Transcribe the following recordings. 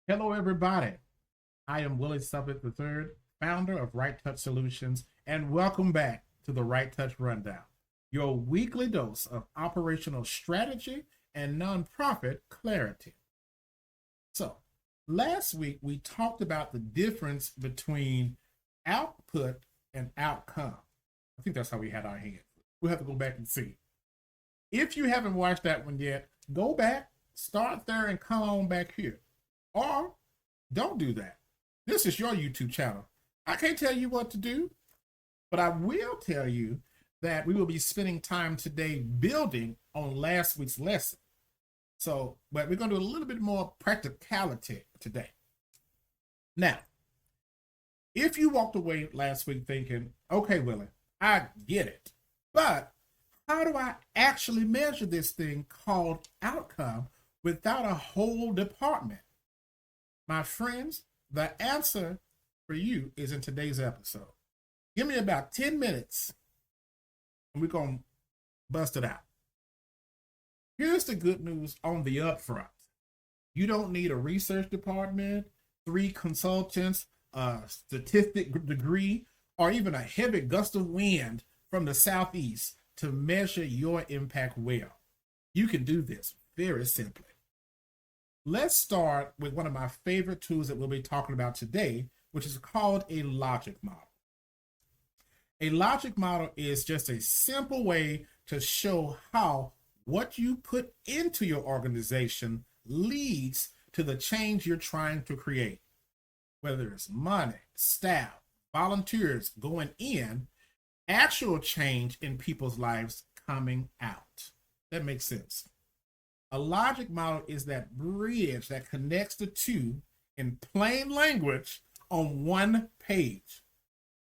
Hello, everybody. I am Willie Subbett III, founder of RightTouch Solutions, and welcome back to the RightTouch Rundown, your weekly dose of operational strategy and nonprofit clarity. So, last week we talked about the difference between output and outcome. I think that's how we had our hand. We'll have to go back and see. If you haven't watched that one yet, go back, start there, and come on back here. Or don't do that. This is your YouTube channel. I can't tell you what to do, but I will tell you that we will be spending time today building on last week's lesson. But we're going to do a little bit more practicality today. Now, if you walked away last week thinking, okay, Willie, I get it, but how do I actually measure this thing called outcome without a whole department? My friends, the answer for you is in today's episode. Give me about 10 minutes and we're going to bust it out. Here's the good news on the upfront. You don't need a research department, 3 consultants, a statistic degree, or even a heavy gust of wind from the southeast to measure your impact well. You can do this very simply. Let's start with one of my favorite tools that we'll be talking about today, which is called a logic model. A logic model is just a simple way to show how what you put into your organization leads to the change you're trying to create. Whether it's money, staff, volunteers going in, actual change in people's lives coming out. That makes sense. A logic model is that bridge that connects the two in plain language on one page.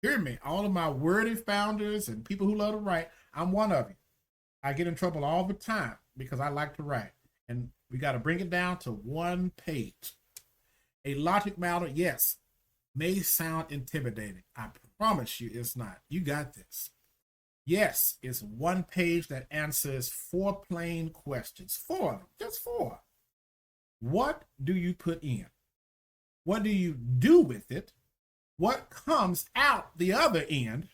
Hear me, all of my wordy founders and people who love to write, I'm one of you. I get in trouble all the time because I like to write. And we got to bring it down to one page. A logic model, yes, may sound intimidating. I promise you it's not. You got this. Yes, it's one page that answers 4 plain questions. 4, just 4. What do you put in? What do you do with it? What comes out the other end?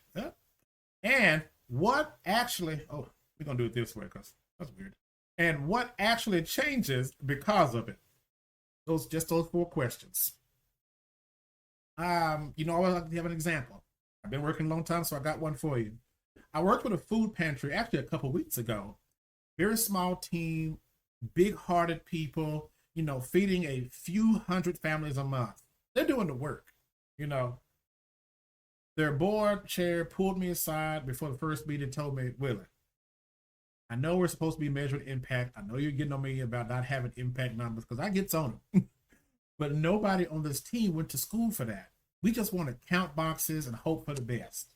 And what actually, we're going to do it this way because that's weird. And what actually changes because of it? Those 4 questions. I always like to have an example. I've been working a long time, so I got one for you. I worked with a food pantry actually a couple of weeks ago. Very small team, big-hearted people, feeding a few hundred families a month. They're doing the work, Their board chair pulled me aside before the first meeting and told me, Willie, I know we're supposed to be measuring impact. I know you're getting on me about not having impact numbers because I get on them. But nobody on this team went to school for that. We just want to count boxes and hope for the best.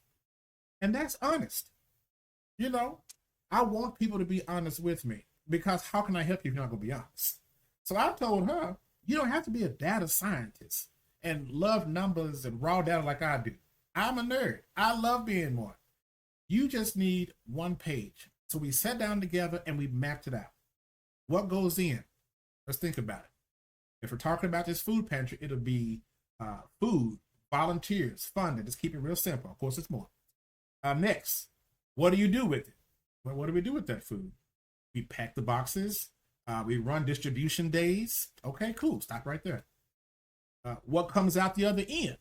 And that's honest. I want people to be honest with me because how can I help you if you're not going to be honest? So I told her, you don't have to be a data scientist and love numbers and raw data like I do. I'm a nerd. I love being one. You just need one page. So we sat down together and we mapped it out. What goes in? Let's think about it. If we're talking about this food pantry, it'll be food, volunteers, funding. Just keep it real simple. Of course, it's more. Next, what do you do with it? Well, what do we do with that food? We pack the boxes. We run distribution days. Okay, cool. Stop right there. What comes out the other end?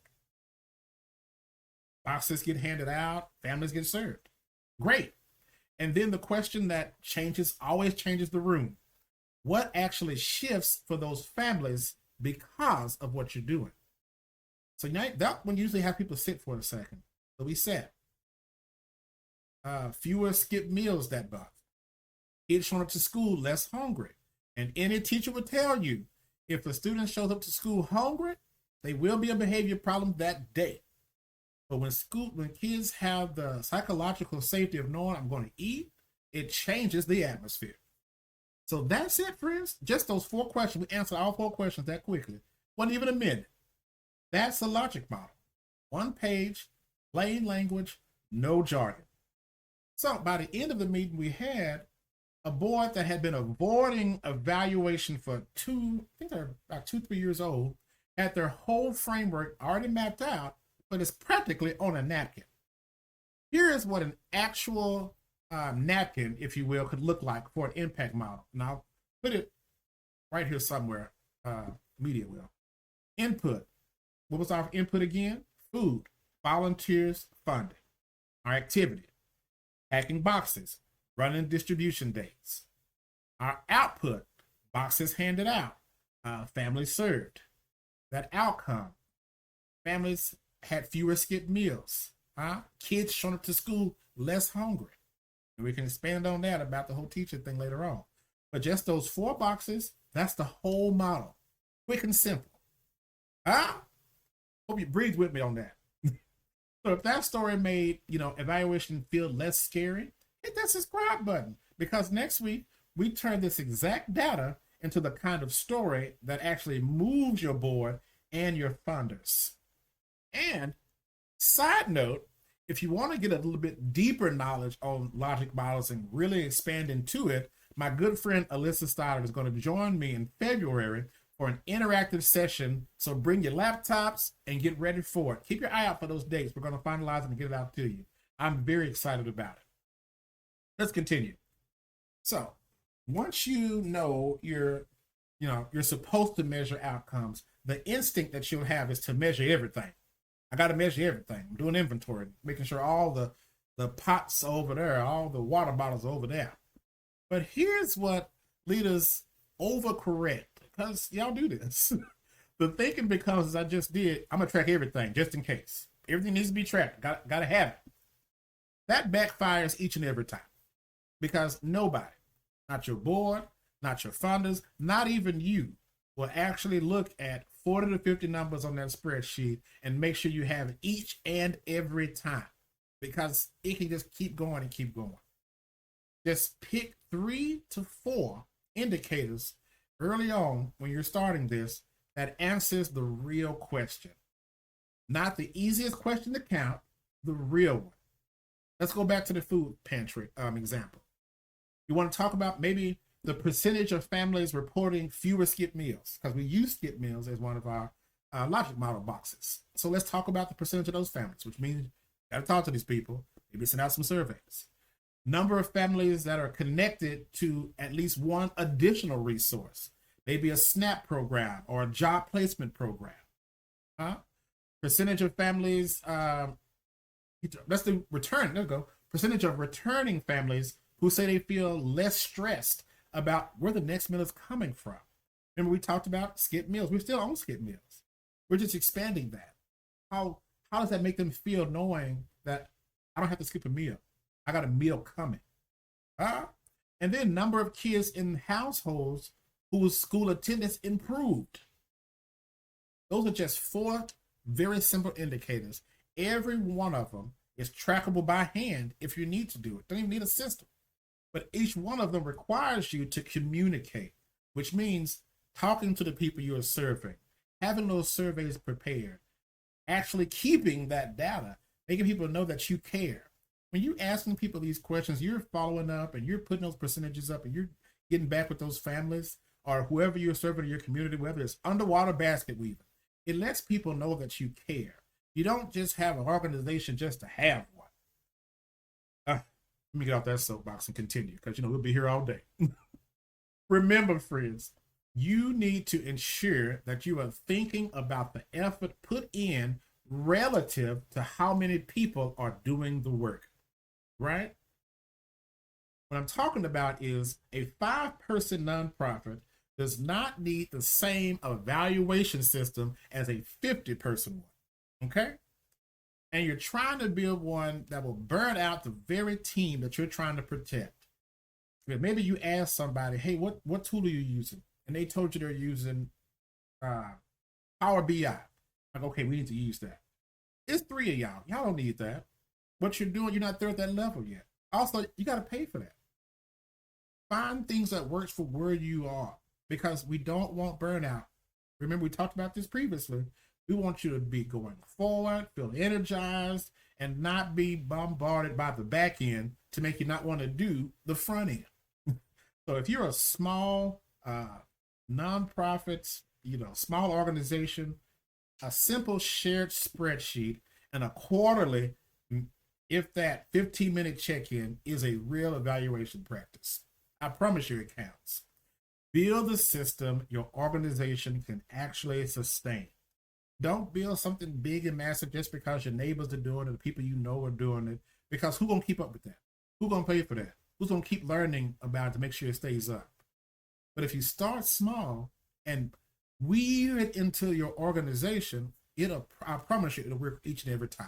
Boxes get handed out. Families get served. Great. And then the question that always changes the room. What actually shifts for those families because of what you're doing? So that one usually have people sit for a second. So we sat. Fewer skipped meals that month. Kids showing up to school less hungry. And any teacher would tell you, if a student shows up to school hungry, they will be a behavior problem that day. But when kids have the psychological safety of knowing I'm going to eat, it changes the atmosphere. So that's it, friends. Just those 4 questions. We answered all 4 questions that quickly. Wasn't even a minute. That's the logic model. One page, plain language, no jargon. So by the end of the meeting we had, a board that had been avoiding evaluation for I think they're about 2, 3 years old, had their whole framework already mapped out, but it's practically on a napkin. Here is what an actual napkin, if you will, could look like for an impact model. And I'll put it right here somewhere, media will. Input. What was our input again? Food, volunteers, funding. Our activity, packing boxes, running distribution dates. Our output, boxes handed out, families served. That outcome, families had fewer skipped meals. Kids showing up to school less hungry. And we can expand on that about the whole teacher thing later on. But just those 4 boxes, that's the whole model. Quick and simple. Hope you breathe with me on that. So if that story made, evaluation feel less scary, hit that subscribe button, because next week we turn this exact data into the kind of story that actually moves your board and your funders. And side note, if you want to get a little bit deeper knowledge on logic models and really expand into it, my good friend Alyssa Studer is going to join me in February for an interactive session. So bring your laptops and get ready for it. Keep your eye out for those dates. We're going to finalize and get it out to you. I'm very excited about it. Let's continue. So once you know you're supposed to measure outcomes, the instinct that you'll have is to measure everything. I got to measure everything. I'm doing inventory, making sure all the pots are over there, all the water bottles are over there. But here's what leaders overcorrect, because y'all do this. The thinking becomes, as I just did, I'm going to track everything just in case. Everything needs to be tracked. Got to have it. That backfires each and every time, because nobody, not your board, not your funders, not even you, will actually look at 40 to 50 numbers on that spreadsheet and make sure you have it each and every time, because it can just keep going and keep going. Just pick 3 to 4 indicators early on when you're starting this that answers the real question. Not the easiest question to count, the real one. Let's go back to the food pantry example. You want to talk about maybe the percentage of families reporting fewer skipped meals, because we use skipped meals as one of our logic model boxes. So let's talk about the percentage of those families, which means you got to talk to these people, maybe send out some surveys. Number of families that are connected to at least one additional resource, maybe a SNAP program or a job placement program. Percentage of families, let's do return, there we go. Percentage of returning families who say they feel less stressed about where the next meal is coming from. Remember, we talked about skip meals. We're still on skip meals. We're just expanding that. How does that make them feel knowing that I don't have to skip a meal? I got a meal coming. And then number of kids in households whose school attendance improved. Those are just 4 very simple indicators. Every one of them is trackable by hand if you need to do it. Don't even need a system. But each one of them requires you to communicate, which means talking to the people you are serving, having those surveys prepared, actually keeping that data, making people know that you care. When you're asking people these questions, you're following up and you're putting those percentages up and you're getting back with those families or whoever you're serving in your community, whether it's underwater basket weaving. It lets people know that you care. You don't just have an organization just to have one. Let me get off that soapbox and continue, because we'll be here all day. Remember, friends, you need to ensure that you are thinking about the effort put in relative to how many people are doing the work, right? What I'm talking about is a 5-person nonprofit does not need the same evaluation system as a 50-person one, okay? And you're trying to build one that will burn out the very team that you're trying to protect. Maybe you ask somebody, hey, what tool are you using? And they told you they're using Power BI. Like, okay, we need to use that. It's 3 of y'all. Y'all don't need that. What you're doing, you're not there at that level yet. Also, you got to pay for that. Find things that works for where you are, because we don't want burnout. Remember, we talked about this previously. We want you to be going forward, feel energized, and not be bombarded by the back end to make you not want to do the front end. So if you're a small nonprofit, small organization, a simple shared spreadsheet and a quarterly, if that 15-minute check-in is a real evaluation practice. I promise you it counts. Build a system your organization can actually sustain. Don't build something big and massive just because your neighbors are doing it, the people you know are doing it, because who's going to keep up with that? Who's going to pay for that? Who's going to keep learning about it to make sure it stays up? But if you start small and weave it into your organization, I promise you, it'll work each and every time.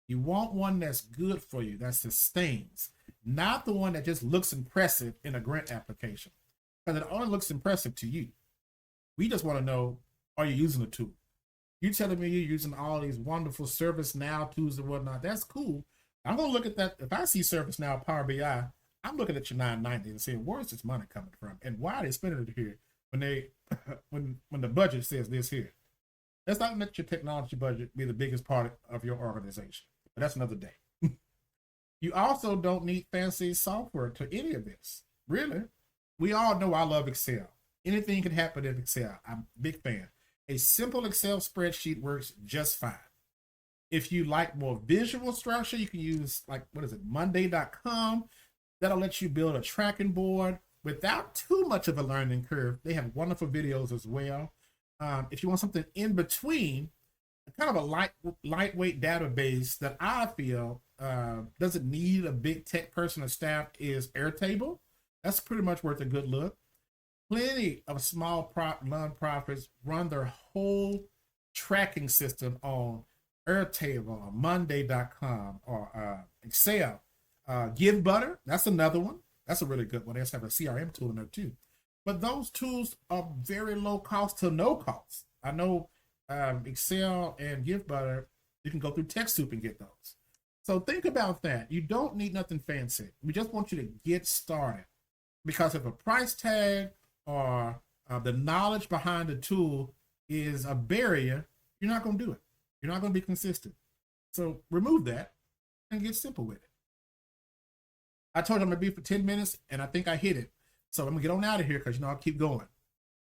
You want one that's good for you, that sustains, not the one that just looks impressive in a grant application. Because it only looks impressive to you. We just want to know, are you using the tool? You telling me you're using all these wonderful ServiceNow tools and whatnot. That's cool. I'm going to look at that. If I see ServiceNow Power BI, I'm looking at your 990 and saying, where's this money coming from? And why are they spending it here when the budget says this here? Let's not let your technology budget be the biggest part of your organization. But that's another day. You also don't need fancy software to any of this. Really. We all know I love Excel. Anything can happen in Excel. I'm a big fan. A simple Excel spreadsheet works just fine. If you like more visual structure, you can use Monday.com. That'll let you build a tracking board without too much of a learning curve. They have wonderful videos as well. If you want something in between, kind of a lightweight database that I feel doesn't need a big tech person or staff is Airtable. That's pretty much worth a good look. Plenty of small nonprofits run their whole tracking system on Airtable or Monday.com or Excel. GiveButter, that's another one. That's a really good one. They also have a CRM tool in there too. But those tools are very low cost to no cost. I know Excel and GiveButter, you can go through TechSoup and get those. So think about that. You don't need nothing fancy. We just want you to get started. Because if a price tag or the knowledge behind the tool is a barrier, you're not going to do it. You're not going to be consistent. So remove that and get simple with it. I told you I'm going to be for 10 minutes, and I think I hit it. So I'm going to get on out of here because, I'll keep going.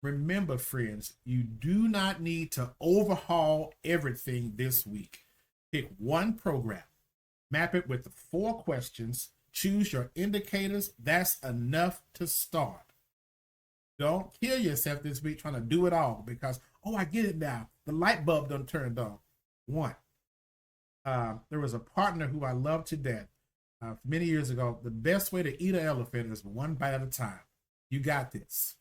Remember, friends, you do not need to overhaul everything this week. Pick one program, map it with the 4 questions, choose your indicators. That's enough to start. Don't kill yourself this week trying to do it all because, I get it now. The light bulb done turned on. 1. There was a partner who I loved to death many years ago. The best way to eat an elephant is one bite at a time. You got this.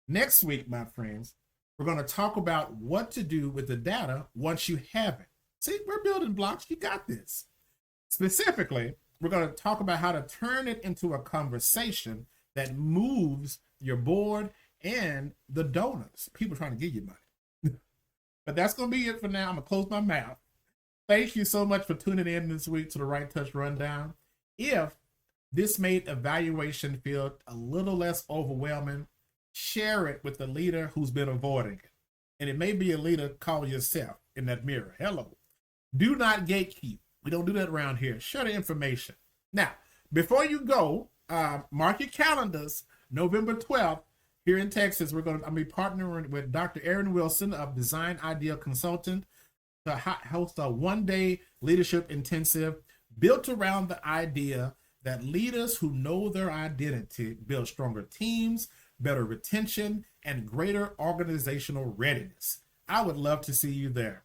Next week, my friends, we're going to talk about what to do with the data once you have it. See, we're building blocks. You got this. Specifically, we're going to talk about how to turn it into a conversation that moves your board and the donors, people trying to give you money. But that's going to be it for now. I'm going to close my mouth. Thank you so much for tuning in this week to the RightTouch Rundown. If this made evaluation feel a little less overwhelming, share it with the leader who's been avoiding it. And it may be a leader, call yourself in that mirror. Hello. Do not gatekeep. We don't do that around here. Share the information. Now, before you go, mark your calendars. November 12th, here in Texas, I'll be partnering with Dr. Aaron Wilson of Design Ideal Consultant to host a one-day leadership intensive built around the idea that leaders who know their identity build stronger teams, better retention, and greater organizational readiness. I would love to see you there.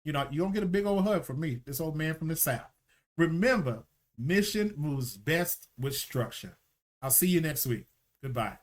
You don't get a big old hug from me, this old man from the South. Remember, mission moves best with structure. I'll see you next week. Goodbye.